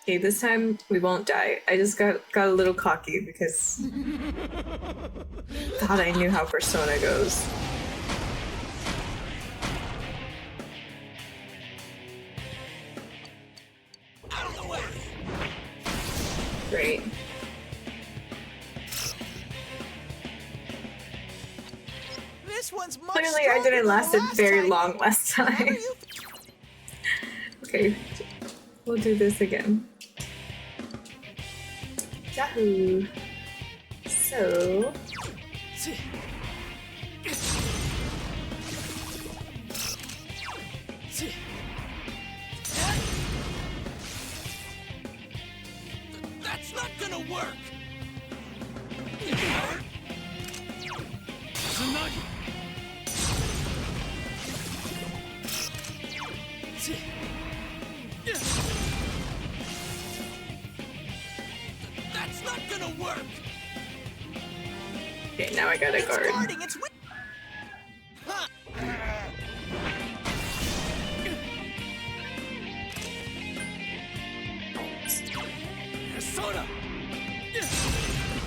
Okay, this time we won't die. I just got a little cocky because thought I knew how Persona goes. Great. This one's much Clearly I didn't last it very long last time. Okay, we'll do this again. Yahoo! So... That's not gonna work! Tsunagi! That's not gonna work! Okay, now I gotta guard.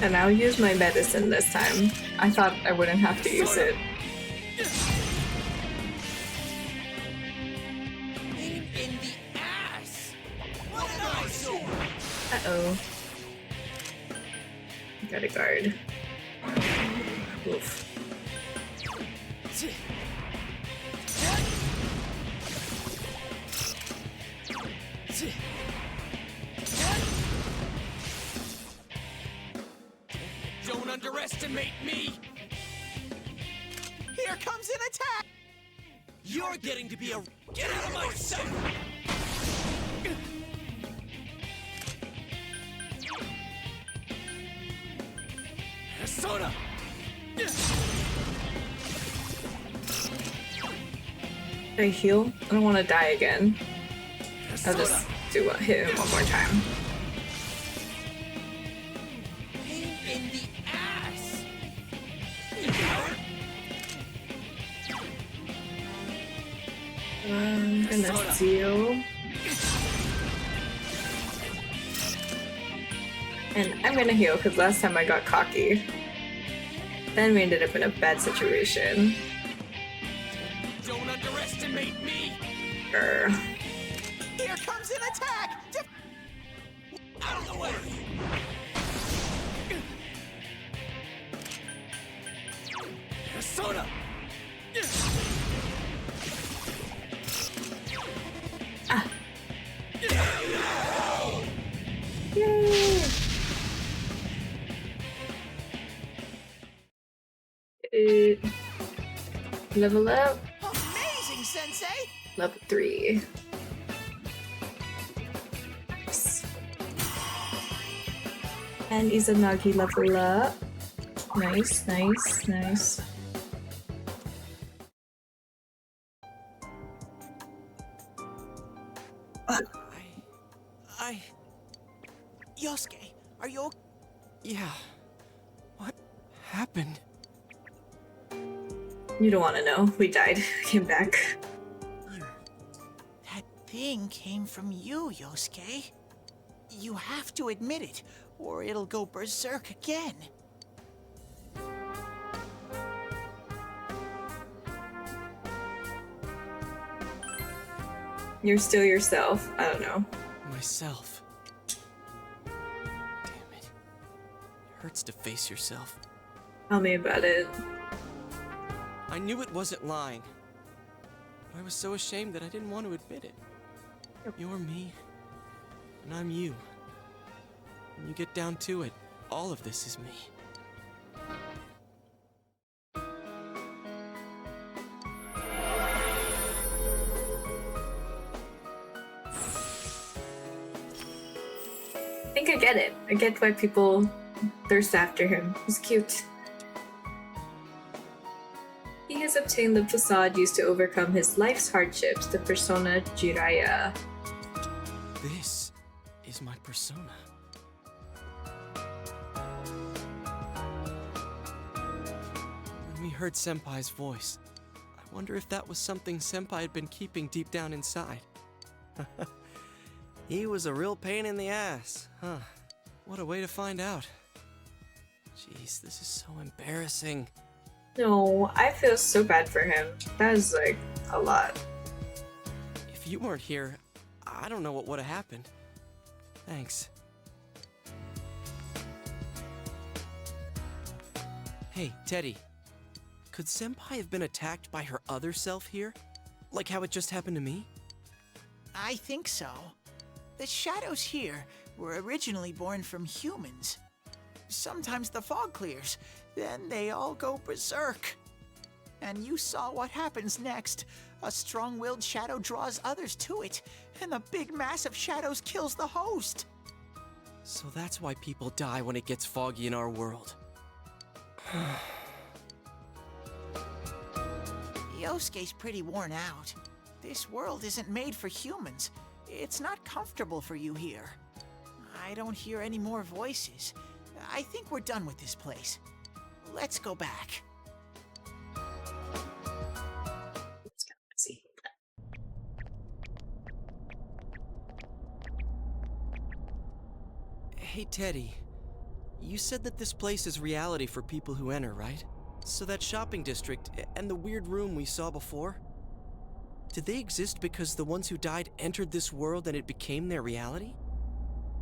And I'll use my medicine this time. I thought I wouldn't have to use it. Aim in the ass! What an eyesore! Uh-oh. Gotta guard. Oof. Don't underestimate me! Here comes an attack! You're getting to be a... Get out of my sight! Persona! Can I heal? I don't want to die again. I'll just hit him one more time. Aim in the ass! I'm gonna seal. And I'm gonna heal because last time I got cocky. Then we ended up in a bad situation. Don't underestimate me! Here comes an attack! Out of the way! Persona! Ah. Yay! Level up. Amazing, Sensei! Level 3. And Izanagi level up. Nice, nice, nice. Yosuke, are you okay? Yeah. What happened? You don't want to know. We died. Came back. That thing came from you, Yosuke. You have to admit it, or it'll go berserk again. You're still yourself. I don't know. Myself. Damn it. It hurts to face yourself. Tell me about it. I knew it wasn't lying. But I was so ashamed that I didn't want to admit it. You're me, and I'm you. When you get down to it, all of this is me. I think I get it. I get why people thirst after him. He's cute. He has obtained the facade used to overcome his life's hardships, the persona Jiraiya. This is my persona. When we heard Senpai's voice, I wonder if that was something Senpai had been keeping deep down inside. He was a real pain in the ass, huh? What a way to find out. Jeez, this is so embarrassing. No, I feel so bad for him. That is like a lot. If you weren't here, I don't know what would have happened. Thanks. Hey, Teddy. Could Senpai have been attacked by her other self here? Like how it just happened to me? I think so. The shadows here were originally born from humans. Sometimes the fog clears, then they all go berserk. And you saw what happens next. A strong-willed shadow draws others to it, and the big mass of shadows kills the host. So that's why people die when it gets foggy in our world. Yosuke's pretty worn out. This world isn't made for humans. It's not comfortable for you here. I don't hear any more voices. I think we're done with this place. Let's go back. It's kind of messy. Hey, Teddy. You said that this place is reality for people who enter, right? So that shopping district and the weird room we saw before? Did they exist because the ones who died entered this world and it became their reality?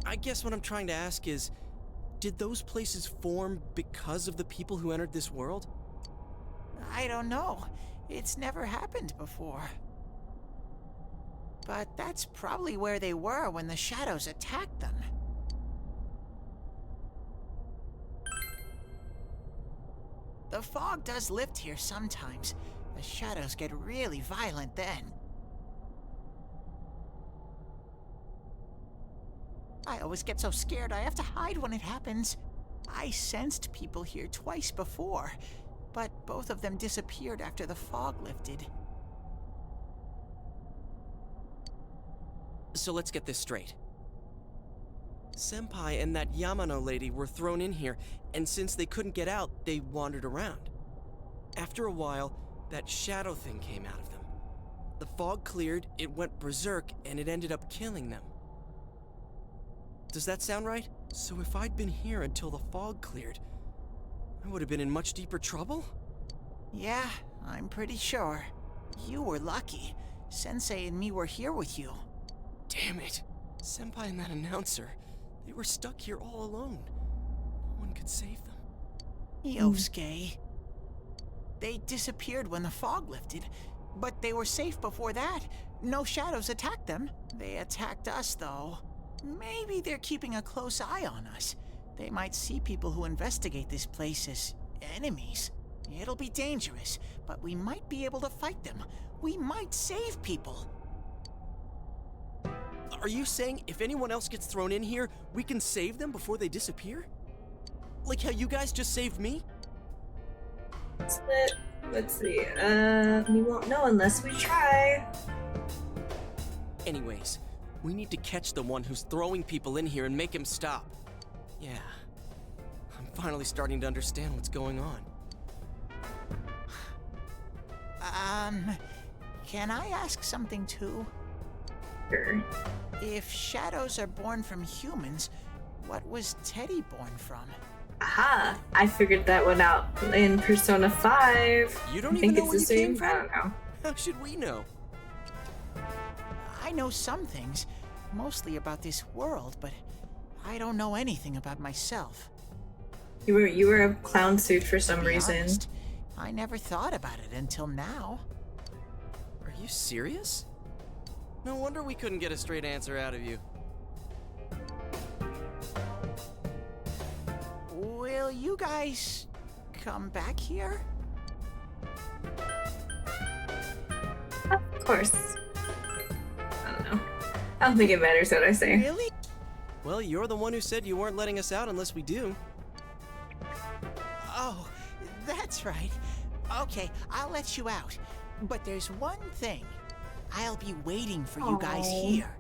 I guess what I'm trying to ask is, did those places form because of the people who entered this world? I don't know. It's never happened before. But that's probably where they were when the shadows attacked them. The fog does lift here sometimes. The shadows get really violent then. I always get so scared I have to hide when it happens. I sensed people here twice before, but both of them disappeared after the fog lifted. So let's get this straight. Senpai and that Yamano lady were thrown in here, and since they couldn't get out, they wandered around. After a while, that shadow thing came out of them. The fog cleared, it went berserk, and it ended up killing them. Does that sound right? So if I'd been here until the fog cleared, I would have been in much deeper trouble? Yeah, I'm pretty sure. You were lucky. Sensei and me were here with you. Damn it. Senpai and that announcer, they were stuck here all alone. No one could save them. Yosuke. They disappeared when the fog lifted, but they were safe before that. No shadows attacked them. They attacked us, though. Maybe they're keeping a close eye on us. They might see people who investigate this place as enemies. It'll be dangerous, but we might be able to fight them. We might save people. Are you saying if anyone else gets thrown in here, we can save them before they disappear? Like how you guys just saved me? Let's see. We won't know unless we try. Anyways, we need to catch the one who's throwing people in here and make him stop. Yeah. I'm finally starting to understand what's going on. Can I ask something too? Sure. If shadows are born from humans, what was Teddy born from? Aha! I figured that one out in Persona 5. You don't I even think know it's where the you came same. I from? don't know. How should we know? I know some things, mostly about this world, but I don't know anything about myself. You were a clown suit for some To be reason. honest, I never thought about it until now. Are you serious? No wonder we couldn't get a straight answer out of you. Will you guys come back here? Of course. I don't know. I don't think it matters what I say. Really? Well, you're the one who said you weren't letting us out unless we do. Oh, that's right. Okay, I'll let you out. But there's one thing. I'll be waiting for you guys Aw. here.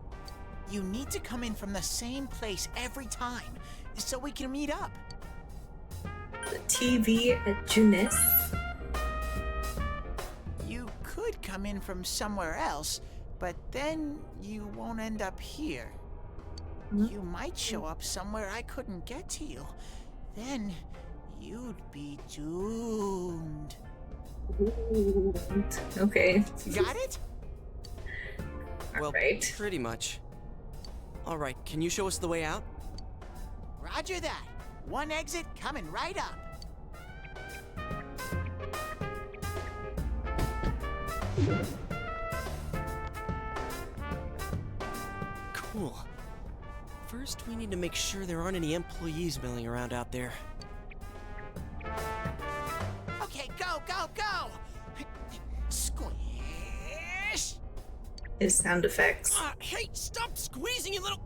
You need to come in from the same place every time, so we can meet up. The TV at Junis. You could come in from somewhere else, but then you won't end up here. You might show up somewhere I couldn't get to you. Then you'd be doomed. Okay. Got it? Well, Alright. pretty much. Alright, can you show us the way out? Roger that. One exit coming right up. Cool. First, we need to make sure there aren't any employees milling around out there. Okay, go, go, go! Squish! His sound effects. Hey, stop squeezing, you little...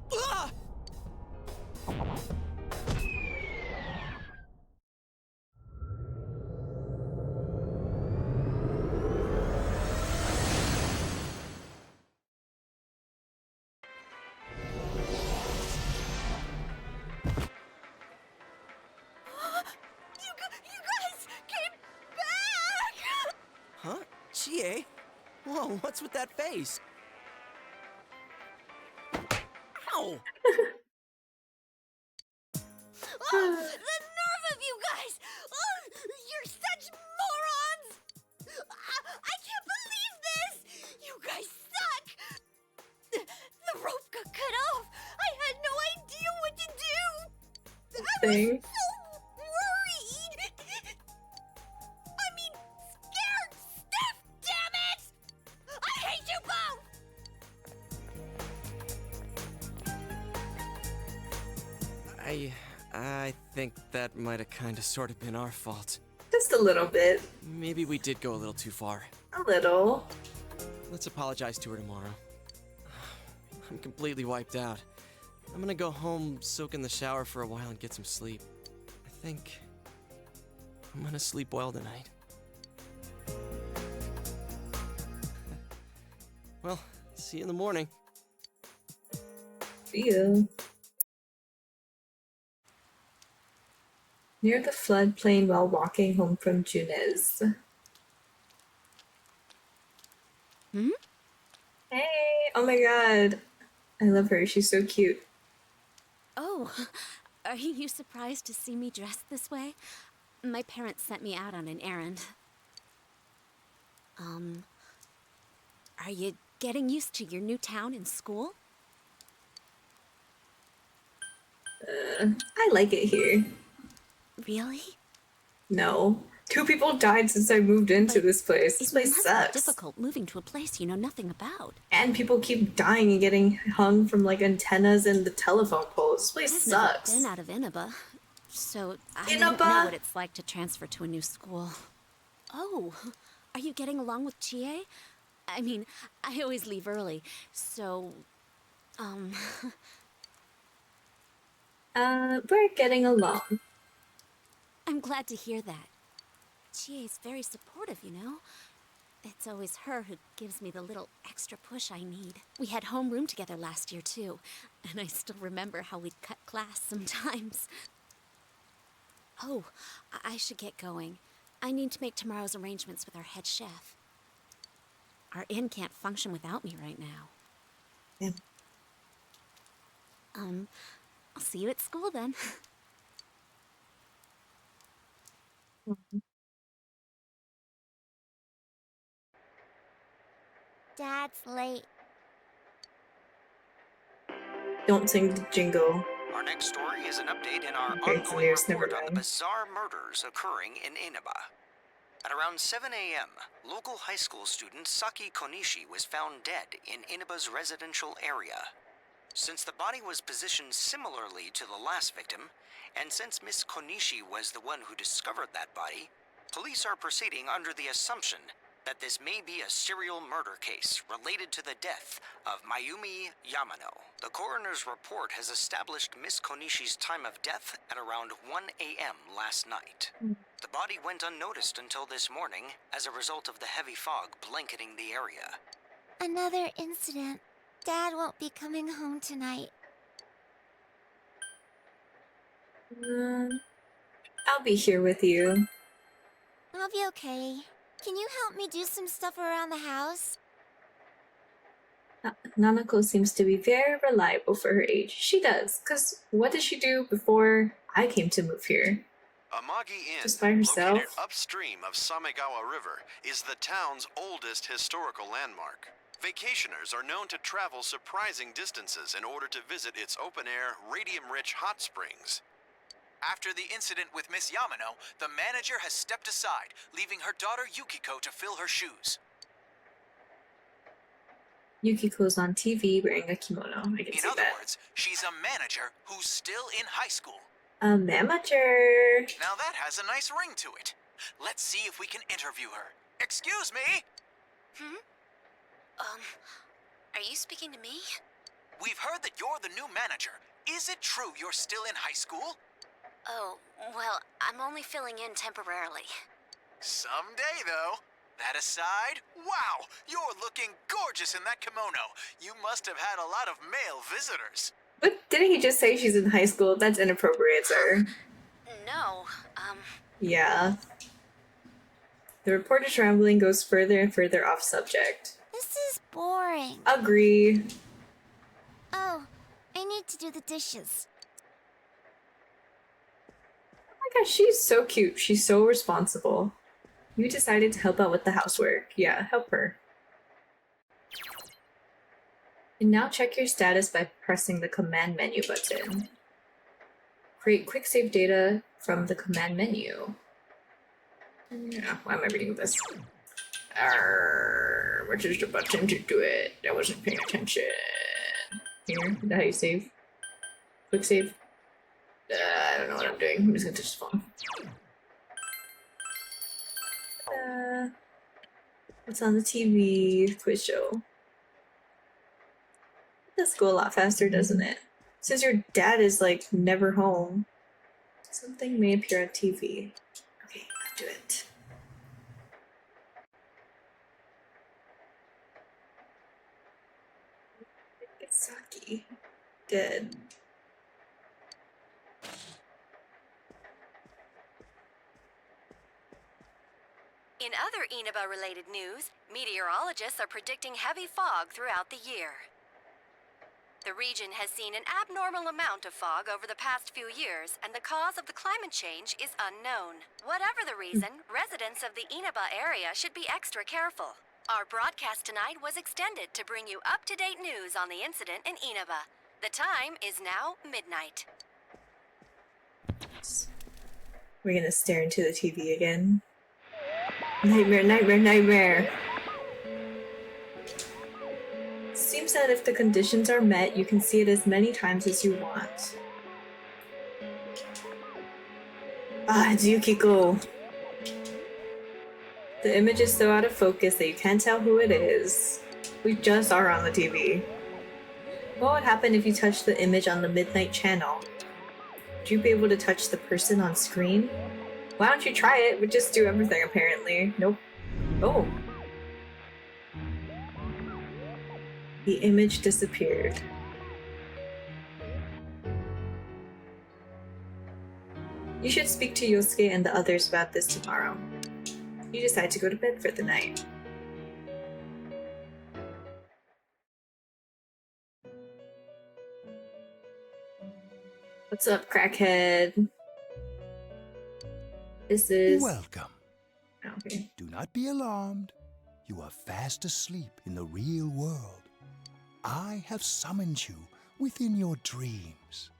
You guys came back! Huh? Chie? Whoa, what's with that face? Ow! Oh, the nerve of you guys! Oh, you're such morons! I can't believe this! You guys suck! The rope got cut off! I had no idea what to do! I was Thing. so worried! I mean, scared stiff, damn it! I hate you both! I think that might have kind of sort of been our fault. Just a little bit. Maybe we did go a little too far. A little. Let's apologize to her tomorrow. I'm completely wiped out. I'm gonna go home, soak in the shower for a while, and get some sleep. I think I'm gonna sleep well tonight. Well, see you in the morning. See you. Near the floodplain while walking home from Junez. Hmm? Hey! Oh my god. I love her. She's so cute. Oh, are you surprised to see me dressed this way? My parents sent me out on an errand. Are you getting used to your new town and school? I like it here. Really? No. 2 people died since I moved into this place. This It place must be sucks. difficult moving to a place you know nothing about. And people keep dying and getting hung from like antennas and the telephone poles. This place I've sucks. never been out of Inaba, so I don't Inaba? know what it's like to transfer to a new school. Oh, are you getting along with Chie? I mean, I always leave early, so, We're getting along. I'm glad to hear that. Chie's very supportive, you know? It's always her who gives me the little extra push I need. We had homeroom together last year, too, and I still remember how we'd cut class sometimes. Oh, I should get going. I need to make tomorrow's arrangements with our head chef. Our inn can't function without me right now. Yeah. I'll see you at school then. Dad's late. Don't sing the jingle. Our next story is an update in our Okay, it's ongoing news, never report on the mind. bizarre murders occurring in Inaba. At around 7 a.m., local high school student Saki Konishi was found dead in Inaba's residential area. Since the body was positioned similarly to the last victim, and since Miss Konishi was the one who discovered that body, police are proceeding under the assumption that this may be a serial murder case related to the death of Mayumi Yamano. The coroner's report has established Miss Konishi's time of death at around 1 a.m. last night. The body went unnoticed until this morning as a result of the heavy fog blanketing the area. Another incident. Dad won't be coming home tonight. I'll be here with you. I'll be okay. Can you help me do some stuff around the house? Nanako seems to be very reliable for her age. She does, because what did she do before I came to move here? Amagi Inn, Just by herself? located upstream of Samegawa River, is the town's oldest historical landmark. Vacationers are known to travel surprising distances in order to visit its open-air, radium-rich hot springs. After the incident with Miss Yamano, the manager has stepped aside, leaving her daughter Yukiko to fill her shoes. Yukiko's on TV wearing a kimono. I can In see other that. words, she's a manager who's still in high school. A manager. Now that has a nice ring to it. Let's see if we can interview her. Excuse me? Are you speaking to me? We've heard that you're the new manager. Is it true you're still in high school? Oh, well, I'm only filling in temporarily. Someday, though. That aside, wow, you're looking gorgeous in that kimono. You must have had a lot of male visitors. But didn't he just say she's in high school? That's inappropriate, sir. No, Yeah. The reporter's rambling goes further and further off subject. This is boring. Agree. Oh, I need to do the dishes. Oh my gosh, she's so cute. She's so responsible. You decided to help out with the housework. Yeah, help her. And now check your status by pressing the command menu button. Create quick save data from the command menu. Yeah, why am I reading this? Which is the button to do it? I wasn't paying attention. Here, is that how you save? Quick save? I don't know what I'm doing. I'm just gonna touch the phone. What's on the TV? Quiz show. It does go a lot faster, doesn't it? Since your dad is like never home, something may appear on TV. Okay, I'll do it. It's Saki. Dead. In other Inaba-related news, meteorologists are predicting heavy fog throughout the year. The region has seen an abnormal amount of fog over the past few years, and the cause of the climate change is unknown. Whatever the reason, residents of the Inaba area should be extra careful. Our broadcast tonight was extended to bring you up-to-date news on the incident in Inaba. The time is now midnight. We're gonna stare into the TV again. Nightmare, nightmare, nightmare. Seems that if the conditions are met, you can see it as many times as you want. Ah, it's Yukiko. The image is so out of focus that you can't tell who it is. We just saw her on the TV. What would happen if you touched the image on the midnight channel? Would you be able to touch the person on screen? Why don't you try it? We just do everything apparently. Nope. Oh. The image disappeared. You should speak to Yosuke and the others about this tomorrow. You decide to go to bed for the night. What's up, crackhead? This is... Welcome. Okay. Do not be alarmed. You are fast asleep in the real world. I have summoned you within your dreams.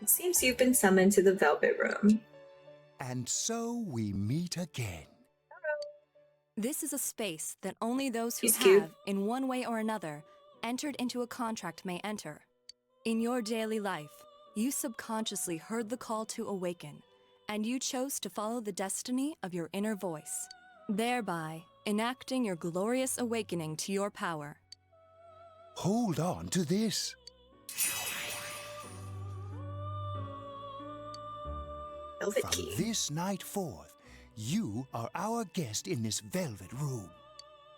It seems you've been summoned to the Velvet Room. And so we meet again. This is a space that only those who He's have, cute. in one way or another, entered into a contract may enter. In your daily life, you subconsciously heard the call to awaken, and you chose to follow the destiny of your inner voice, thereby enacting your glorious awakening to your power. Hold on to this. Velvet From key. this night forth, you are our guest in this velvet room.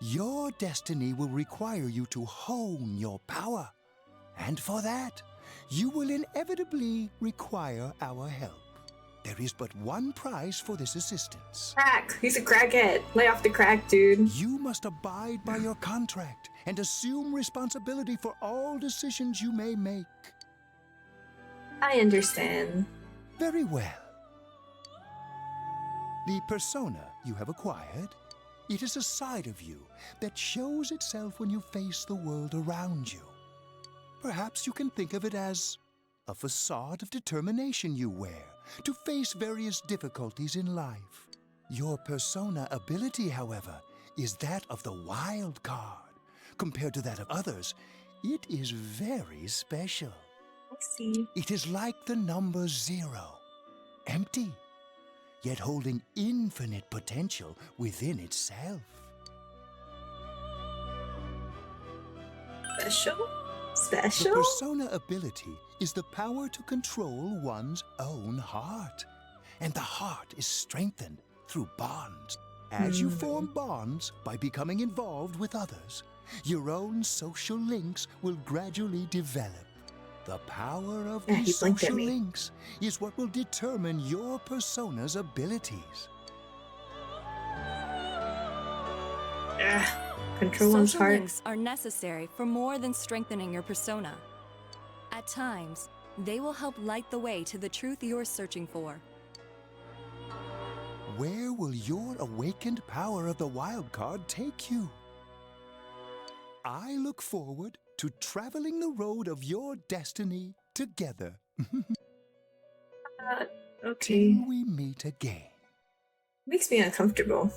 Your destiny will require you to hone your power. And for that, you will inevitably require our help. There is but one price for this assistance. Crack! He's a crackhead. Lay off the crack, dude. You must abide by your contract and assume responsibility for all decisions you may make. I understand. Very well. The persona you have acquired, it is a side of you that shows itself when you face the world around you. Perhaps you can think of it as a facade of determination you wear to face various difficulties in life. Your persona ability, however, is that of the wild card. Compared to that of others, it is very special. I see. It is like the number 0, empty, yet holding infinite potential within itself. Special? The Special? persona ability is the power to control one's own heart. And the heart is strengthened through bonds. As you form bonds by becoming involved with others, your own social links will gradually develop. The power of Yeah, he these blinked at social me. links is what will determine your persona's abilities. Control one's Social heart. links are necessary for more than strengthening your persona. At times, they will help light the way to the truth you're searching for. Where will your awakened power of the wild card take you? I look forward to traveling the road of your destiny together. Okay. Till we meet again. Makes me uncomfortable.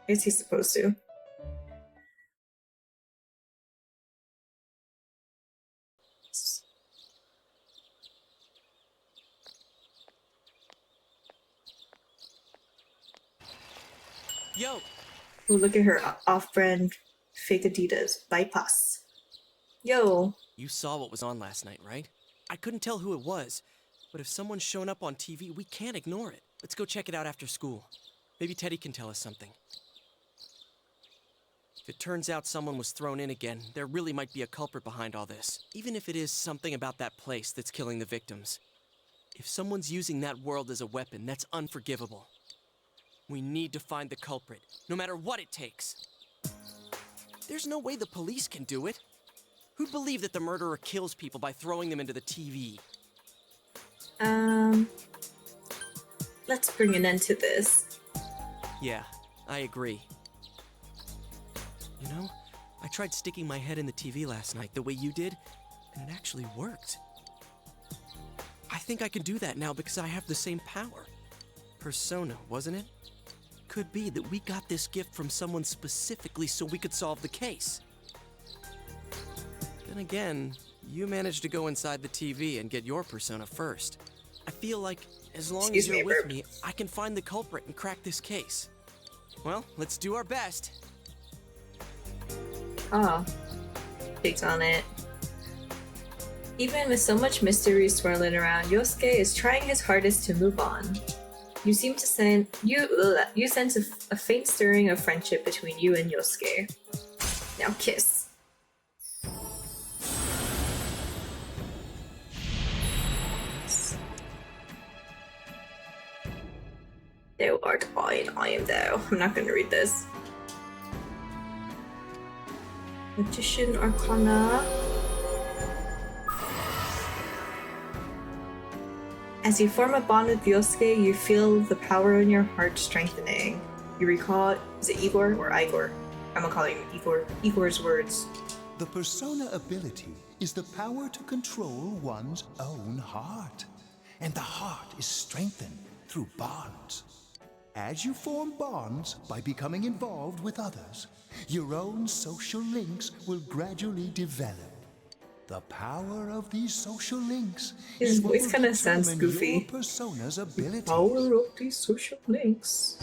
Is he supposed to? Yo, Oh, look at her off-brand fake Adidas bypass. Yo, you saw what was on last night, right? I couldn't tell who it was, but if someone's shown up on TV, we can't ignore it. Let's go check it out after school. Maybe Teddy can tell us something. If it turns out someone was thrown in again, there really might be a culprit behind all this. Even if it is something about that place that's killing the victims. If someone's using that world as a weapon, that's unforgivable. We need to find the culprit, no matter what it takes. There's no way the police can do it. Who'd believe that the murderer kills people by throwing them into the TV? let's bring an end to this. Yeah, I agree. You know, I tried sticking my head in the TV last night the way you did, and it actually worked. I think I can do that now because I have the same power. Persona, wasn't it? Could be that we got this gift from someone specifically so we could solve the case. Then again, you managed to go inside the TV and get your persona first. I feel like as long as you're with me, I can find the culprit and crack this case. Well, let's do our best. Oh, takes on it. Even with so much mystery swirling around, Yosuke is trying his hardest to move on. You seem to sense you sense a faint stirring of friendship between you and Yosuke. Now kiss. Thou art I and I am thou. I'm not gonna read this. Magician Arcana. As you form a bond with Yosuke, you feel the power in your heart strengthening. You recall, is it Igor or Igor? I'm gonna call him Igor. Igor's words. The persona ability is the power to control one's own heart. And the heart is strengthened through bonds. As you form bonds by becoming involved with others, your own social links will gradually develop. The power of these social links His is what voice will kinda sounds determine goofy. your persona's abilities. Power of these social links.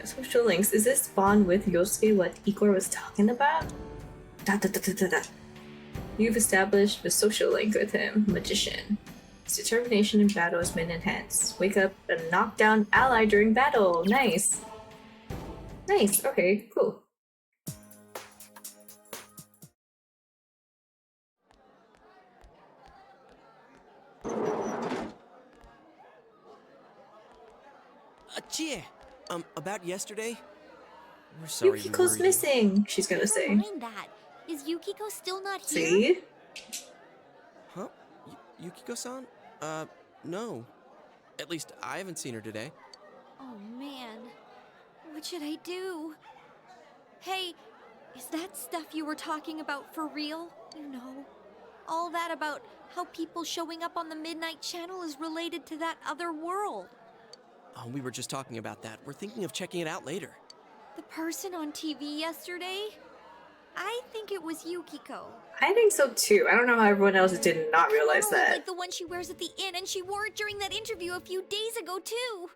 Social links. Is this bond with Yosuke what Igor was talking about? Da, da, da, da, da, da. You've established the social link with him, Magician. His determination in battle has been enhanced. Wake up and knock down ally during battle. Nice. Nice. Okay, cool. Chie, about yesterday? We're sorry we Yukiko's worried you. missing, she's gonna Never say. mind that. Is Yukiko still not here? See? Huh? Yukiko-san? No. At least I haven't seen her today. Oh man, what should I do? Hey, is that stuff you were talking about for real? You know, all that about how people showing up on the Midnight Channel is related to that other world. Oh, we were just talking about that. We're thinking of checking it out later. The person on TV yesterday? I think it was Yukiko. I think so too. I don't know how everyone else did not realize Kimono that. like the one she wears at the inn, and she wore it during that interview a few days ago too.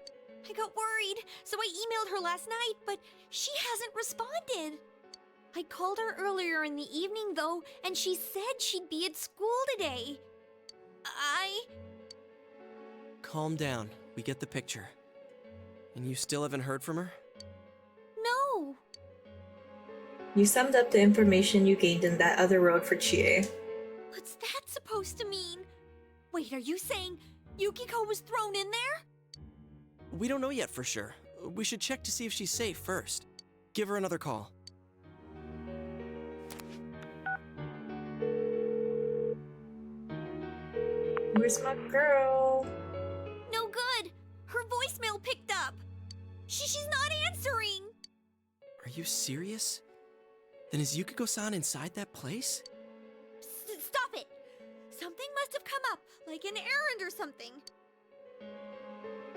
I got worried, so I emailed her last night, but she hasn't responded. I called her earlier in the evening though, and she said she'd be at school today. Calm down. We get the picture. And you still haven't heard from her? No. You summed up the information you gained in that other road for Chie. What's that supposed to mean? Wait, are you saying Yukiko was thrown in there? We don't know yet for sure. We should check to see if she's safe first. Give her another call. Where's my girl? No good. Her voicemail picked up. She's not answering. Are you serious? Then is Yukiko-san inside that place? Stop it. Something must have come up, like an errand or something.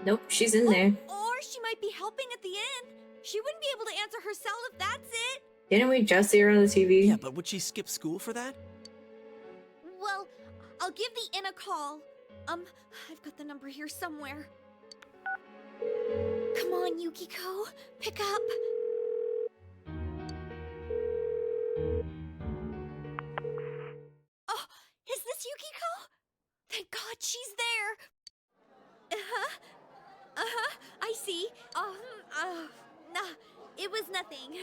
Nope, she's in there. Or she might be helping at the inn. She wouldn't be able to answer herself if that's it. Didn't we just see her on the TV? Yeah, but would she skip school for that? Well, I'll give the inn a call. I've got the number here somewhere. Come on, Yukiko. Pick up. Oh, is this Yukiko? Thank God she's there. I see. Nah, it was nothing.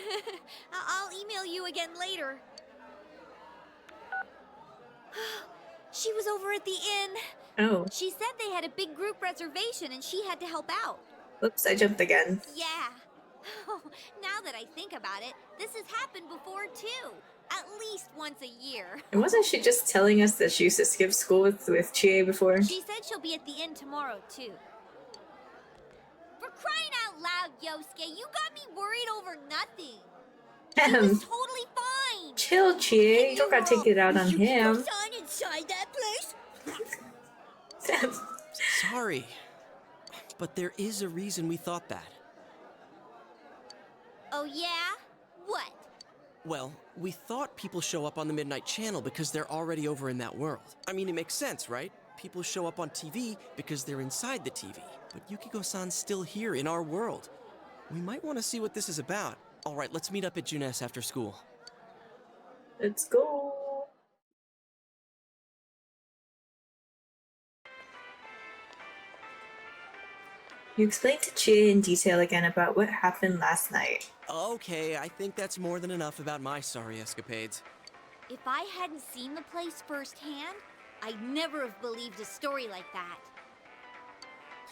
I'll email you again later. She was over at the inn. Oh. She said they had a big group reservation and she had to help out. Oops, I jumped again. Yeah. Now that I think about it, this has happened before too. At least once a year. And wasn't she just telling us that she used to skip school with Chie before? She said she'll be at the inn tomorrow too. For crying out loud, Yosuke, you got me worried over nothing. He was totally fine. Chill, Chie. You don't gotta take it out on him. Inside that place? Sorry. But there is a reason we thought that. Oh yeah? What? Well, we thought people show up on the Midnight Channel because they're already over in that world. I mean, it makes sense, right? People show up on TV because they're inside the TV. But Yukiko-san's still here in our world. We might want to see what this is about. All right, let's meet up at Junes after school. Let's go. You explained to Chie in detail again about what happened last night. Okay, I think that's more than enough about my sorry escapades. If I hadn't seen the place firsthand, I'd never have believed a story like that.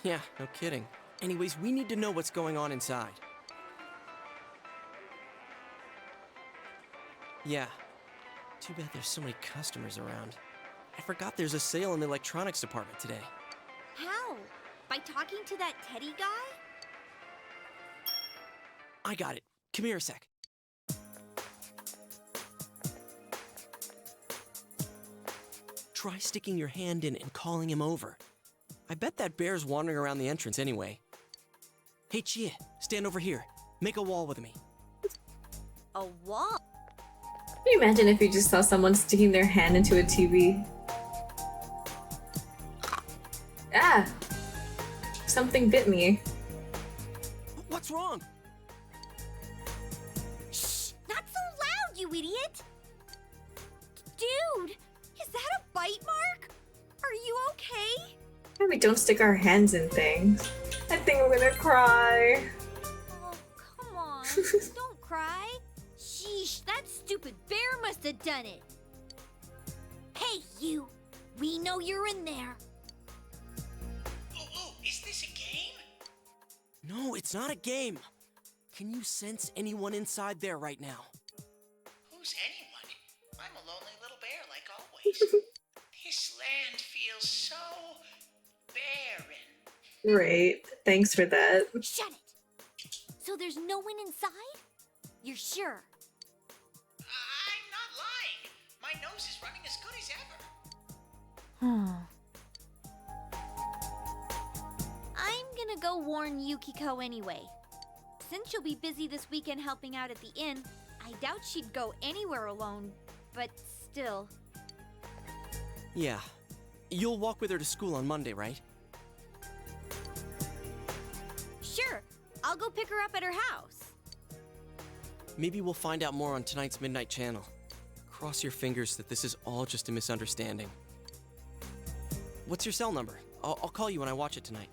Yeah, no kidding. Anyways, we need to know what's going on inside. Yeah. Too bad there's so many customers around. I forgot there's a sale in the electronics department today. How? By talking to that Teddy guy? I got it. Come here a sec. Try sticking your hand in and calling him over. I bet that bear's wandering around the entrance anyway. Hey, Chie, stand over here. Make a wall with me. A wall? Can you imagine if you just saw someone sticking their hand into a TV? Ah! Something bit me. What's wrong? Shh! Not so loud, you idiot! Dude! Is that a bite mark? Are you okay? We don't stick our hands in things. I think I'm gonna cry. Oh, come on. Don't cry. Sheesh, that stupid bear must have done it. Hey, you! We know you're in there. Oh, is this a game? No, it's not a game. Can you sense anyone inside there right now? Who's anyone? I'm a lonely little bear like always. This land feels so barren. Right. Thanks for that. Shut it! So there's no one inside? You're sure? I'm not lying. My nose is running as good as ever. I'm gonna go warn Yukiko anyway. Since she'll be busy this weekend helping out at the inn, I doubt she'd go anywhere alone, but still. Yeah. You'll walk with her to school on Monday, right? Sure, I'll go pick her up at her house. Maybe we'll find out more on tonight's Midnight Channel. Cross your fingers that this is all just a misunderstanding. What's your cell number? I'll call you when I watch it tonight.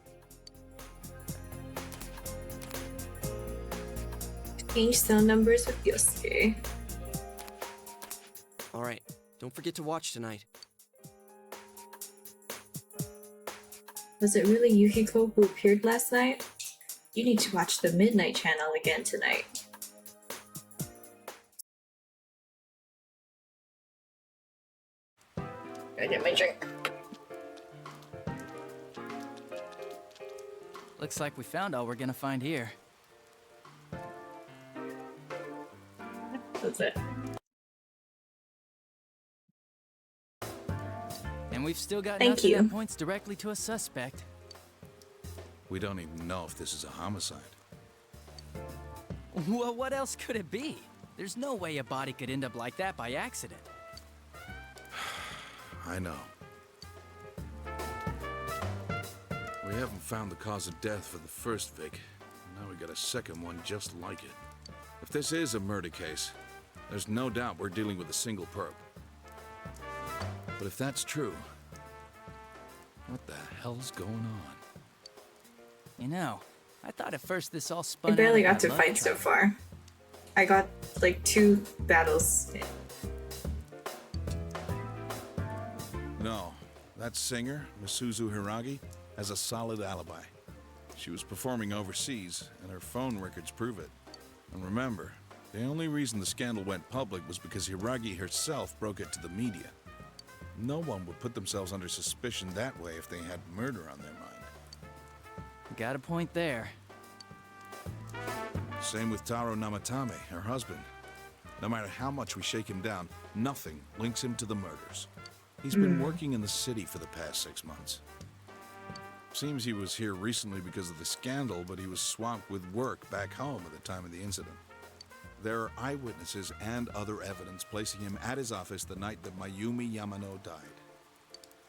Change cell numbers with Yosuke. Alright, don't forget to watch tonight. Was it really Yukiko who appeared last night? You need to watch the Midnight Channel again tonight. I get my drink. Looks like we found all we're gonna find here. That's it. And we've still got Thank nothing you. that points directly to a suspect. We don't even know if this is a homicide. Well, what else could it be? There's no way a body could end up like that by accident. I know. We haven't found the cause of death for the first Vic. Now we got a second one just like it. If this is a murder case, there's no doubt we're dealing with a single perp. But if that's true, what the hell's going on? You know, I thought at first this all spun I barely out got of to that fight love so triangle. far. I got like 2 battles in. No, that singer, Misuzu Hiragi, has a solid alibi. She was performing overseas, and her phone records prove it. And remember, the only reason the scandal went public was because Hiragi herself broke it to the media. No one would put themselves under suspicion that way if they had murder on their mind. Got a point there. Same with Taro Namatame, her husband. No matter how much we shake him down, nothing links him to the murders. He's been working in the city for the past 6 months. Seems he was here recently because of the scandal, but he was swamped with work back home at the time of the incident. There are eyewitnesses and other evidence placing him at his office the night that Mayumi Yamano died.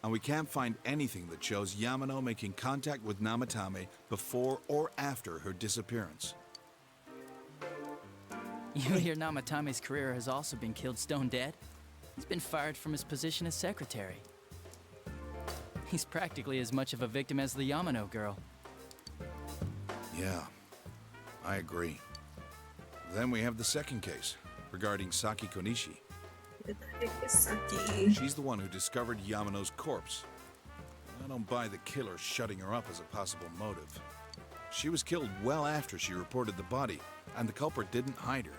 And we can't find anything that shows Yamano making contact with Namatame before or after her disappearance. You hear Namatame's career has also been killed stone dead? He's been fired from his position as secretary. He's practically as much of a victim as the Yamano girl. Yeah, I agree. Then we have the second case, regarding Saki Konishi. Saki. She's the one who discovered Yamano's corpse. I don't buy the killer shutting her up as a possible motive. She was killed well after she reported the body, and the culprit didn't hide her.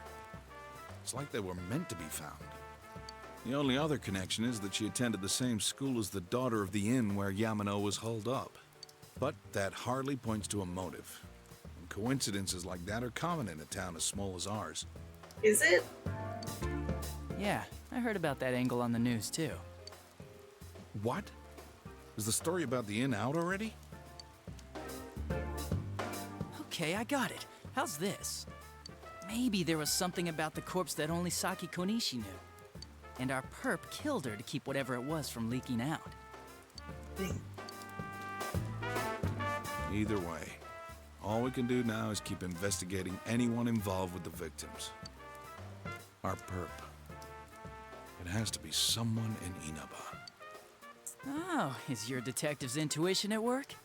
It's like they were meant to be found. The only other connection is that she attended the same school as the daughter of the inn where Yamano was holed up. But that hardly points to a motive. And coincidences like that are common in a town as small as ours. Is it? Yeah, I heard about that angle on the news too. What? Is the story about the inn out already? Okay, I got it. How's this? Maybe there was something about the corpse that only Saki Konishi knew. And our perp killed her to keep whatever it was from leaking out. Either way, all we can do now is keep investigating anyone involved with the victims. Our perp. It has to be someone in Inaba. Oh, is your detective's intuition at work?